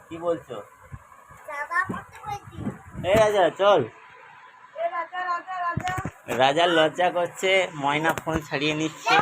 কি বলছো? এই রাজা চল। রাজা লজ্জা করছে, ময়না ফোন ছাড়িয়ে নিচ্ছে।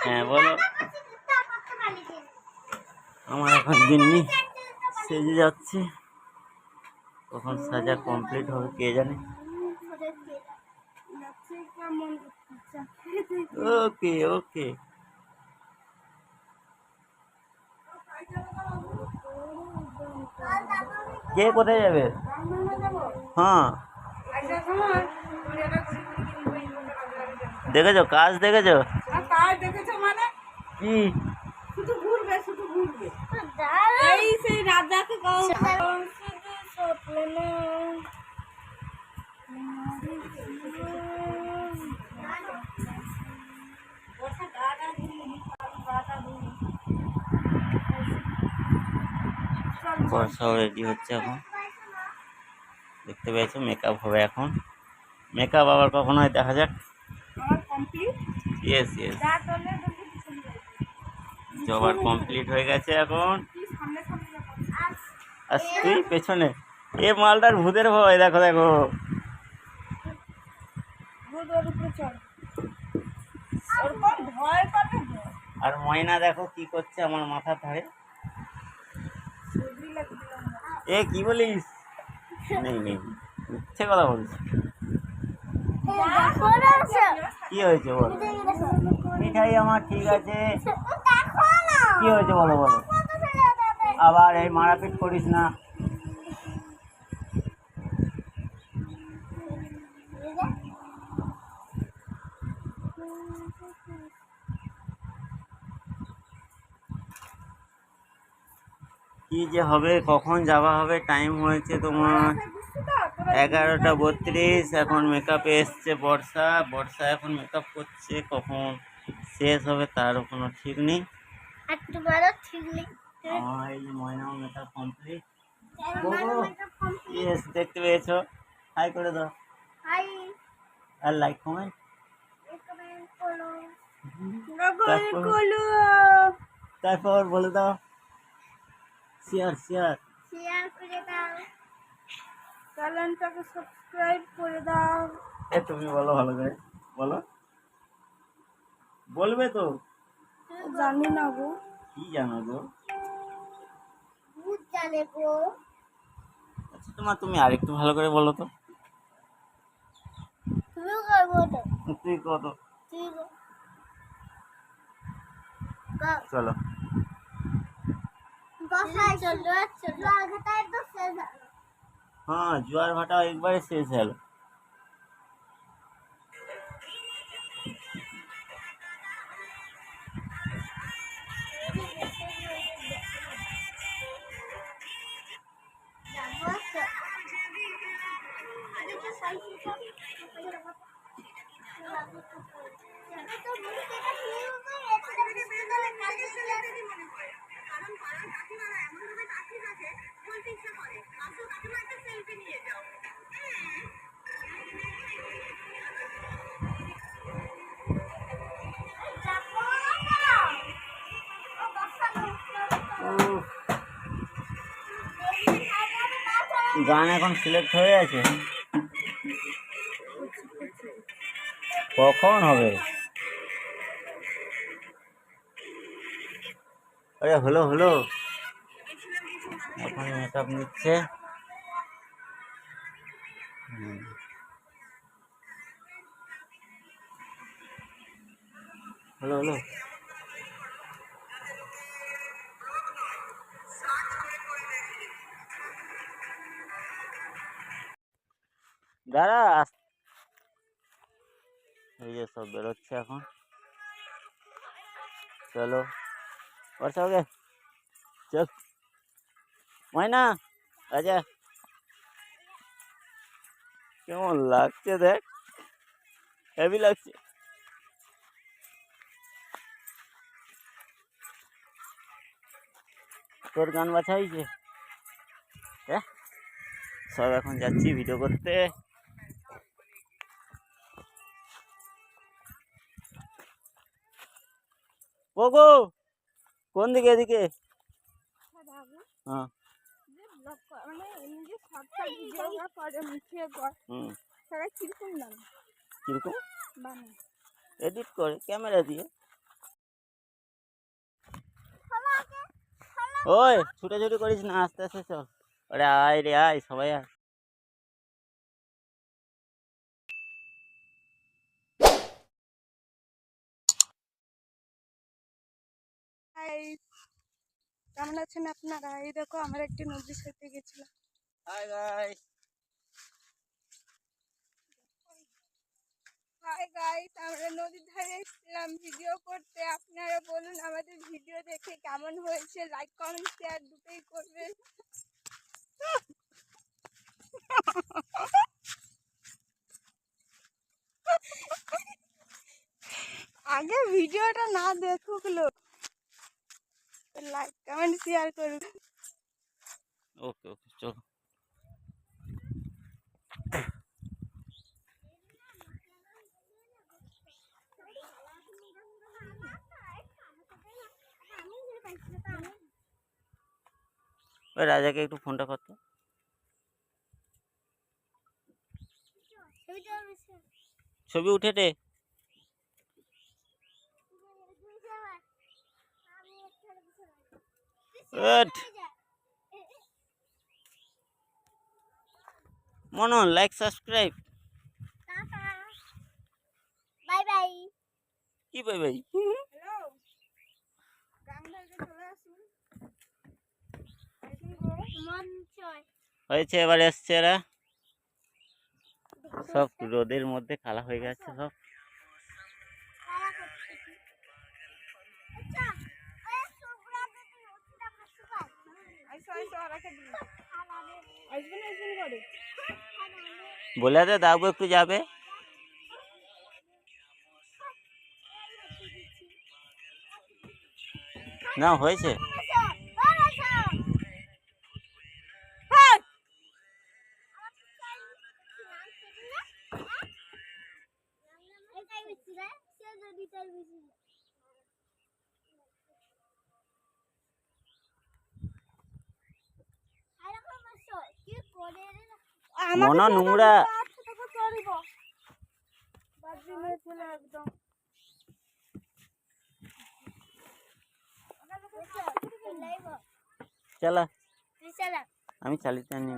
হ্যাঁ বলো। আমার এখন গিন্নি সেজে যাচ্ছে, কখন সাজা কমপ্লিট হবে কে জানে। ওকে ওকে। কে কোথায় যাবে? হ্যাঁ দেখেছো কাজ দেখেছো? মানে কি শুধু ঘুরবে শুধু ঘুরবে। এই সেই রাজাকে বর্ষাও রেডি হচ্ছে এখন, দেখতে পেয়েছো মেকআপ হবে এখন। মেকআপ আবার কখন হয় দেখা যাক। ইয়েস ইয়েস, জবার কমপ্লিট হয়ে গেছে এখন। আর তুই পেছনে, এ মালটার ভূতের ভয়, দেখো দেখো। আর ময়না দেখো কি করছে আমার মাথার ধারে। এ কি বলিস? নেই নেই, মিথ্যে কথা বলছি। কি হয়েছে বলো? মিঠাই আমার ঠিক আছে। কি হয়েছে বলো বলো, আবার এই মারাপিট করিস না। কি যে হবে, কখন যাওয়া হবে? টাইম হয়েছে তোমার 11:32। এখন মেকআপে এসছে বর্ষা। বর্ষা এখন মেকআপ করছে, কখন শেষ হবে তারও কোনো ঠিক নেই। আমার এই যে ময়নাও মেকআপ কমপ্লিট। ইয়েস, দেখতে পেয়েছো? হাই করে দাও, আর লাইক কমেন্ট। তারপর বলে দাও শেয়ার শেয়ার করে দাও, চ্যানেলটাকে সাবস্ক্রাইব করে দাও। এ তুমি বলো ভালো করে, বলো। বলবে তো? জানি না গো। কি জানো গো? ভূত জানে গো। আচ্ছা তুমি আরেকটু ভালো করে বলো তো। তুমি করবো তো। তুই কত? চলো হ্যাঁ, জোয়ার ভাটা একবারে শেষ হলো। গান এখন সিলেক্ট হয়ে আছে, কখন হবে? আরে হলো হলো, এখন মেকআপ নিচ্ছে। হলো হলো। দাঁড়া, এই যে সব বেরোচ্ছে এখন। চলো বর্ষা, ওকে চল। ময়না আচ্ছা, কেমন লাগছে দেখ, হেভি লাগছে। তোর গান বাছা হয়েছে? হ্যাঁ, সব এখন যাচ্ছি ভিডিও করতে। কোকো কোন দিকে? এদিকে হ্যাঁ। যে ব্লগ মানে এমনি যে খরচা ভিডিও করে মুখে কর হুম। তারা কিরকম দাম কিরকম বানায়? এডিট করে ক্যামেরা দিয়ে। ওই ছুটাছুটি করিস না, আস্তে আস্তে চল। আরে আয় রে আয়, সবাই আয়। কেমন আছেন আপনারা? এই দেখো আমরা একটি নদী সেতে গেছিলাম। Hi guys. হাই গাইস, আমরা নদীর ধারে এসেছিলাম ভিডিও করতে। আপনারা বলুন আমাদের ভিডিও দেখে কেমন হয়েছে, লাইক কমেন্ট শেয়ার দুটোই করবেন। আগে ভিডিওটা না দেখুক লোক, লাইক কমেন্ট শেয়ার করুন। ওকে ওকে চলো। ওই রাজাকে একটু ফোনটা করতো। ছবি উঠে দে। মনন লাইক সাবস্ক্রাইব। Bye bye. কি বাই বাই? হ্যালো, গাংধাইকে চলে আসুন। হয়েছে, এবার এসছে এরা সব রোদের মধ্যে কালা হয়ে গেছে সব। বলে দে দাবু একটু যাবে। না হয়েছে। মনা নোংরা। চালা, আমি চালিয়ে আনি।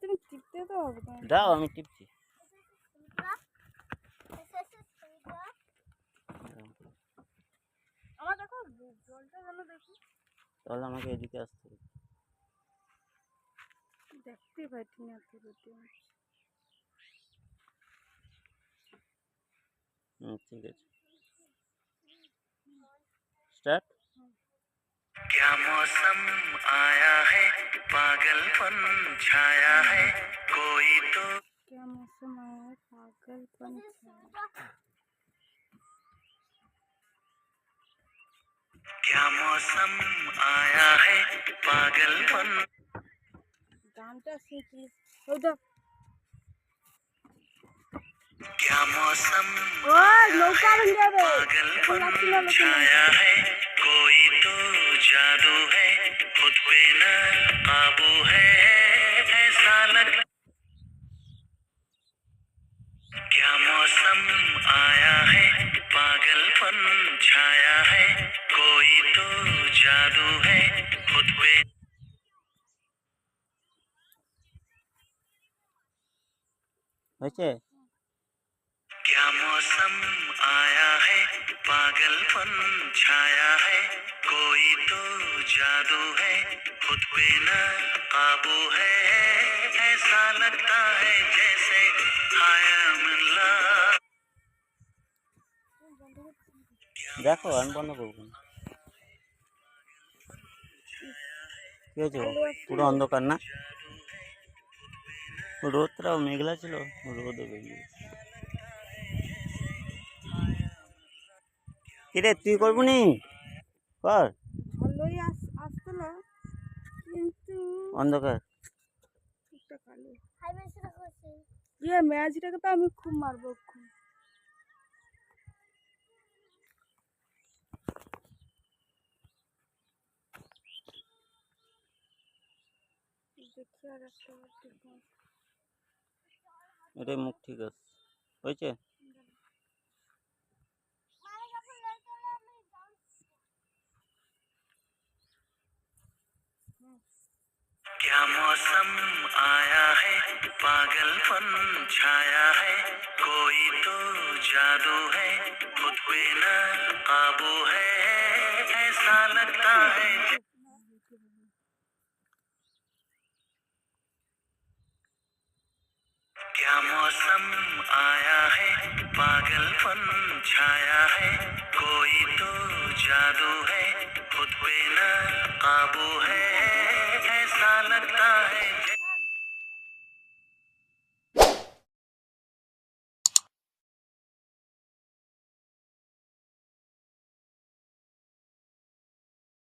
তুমি টিপতে তো হবে। দাও আমি টিপছি। আমার দেখো জলটা যেন দেখি। তাহলে আমাকে এদিকে আসতে হবে। দেখতে পাচ্ছি না তো রোদে। ঠিক আছে, स्टार्ट। क्या मौसम आया है, पागलपन छाया है, कोई तो क्या मौसम आया है, पागलपन छाया। क्या मौसम आया है, पागलपन। गानটা শিখি ওটা। क्या मौसम ও নৌকা বন যাবে। पागलपन छाया है, कोई तो जादू है, खुद पे न काबू है, ऐसा लग। क्या मौसम आया है, पागलपन छाया है, कोई तो जादू है, खुद पे। হয়েছে। क्या मौसम आया है, पागलपन छाया है, कोई तो जादू है, खुद पे न काबू है, ऐसा लगता है जैसे हाया मिला। দেখো আমি বন্ধ করবো না। কি হয়েছে? পুরো অন্ধকার না? রোদটাও মেঘলা ছিল, রোদও বেরিয়ে গেছে। কিরে তুই করবো নি কর ভালোই আসতো না, কিন্তু অন্ধকার একটা কালো ইয়ে ম্যাচটাকে তো আমি খুব মারবো খুব। দেখি আর একটা দেখো। এটাই মুখ ঠিক আছে হয়েছে। क्या मौसम आया है, पागलपन छाया है, कोई तो जादू है, खुद पे न काबू है, ऐसा लगता है। क्या मौसम आया है, पागलपन छाया है, कोई तो जादू है, खुद पे न काबू है, ऐसा लगता है।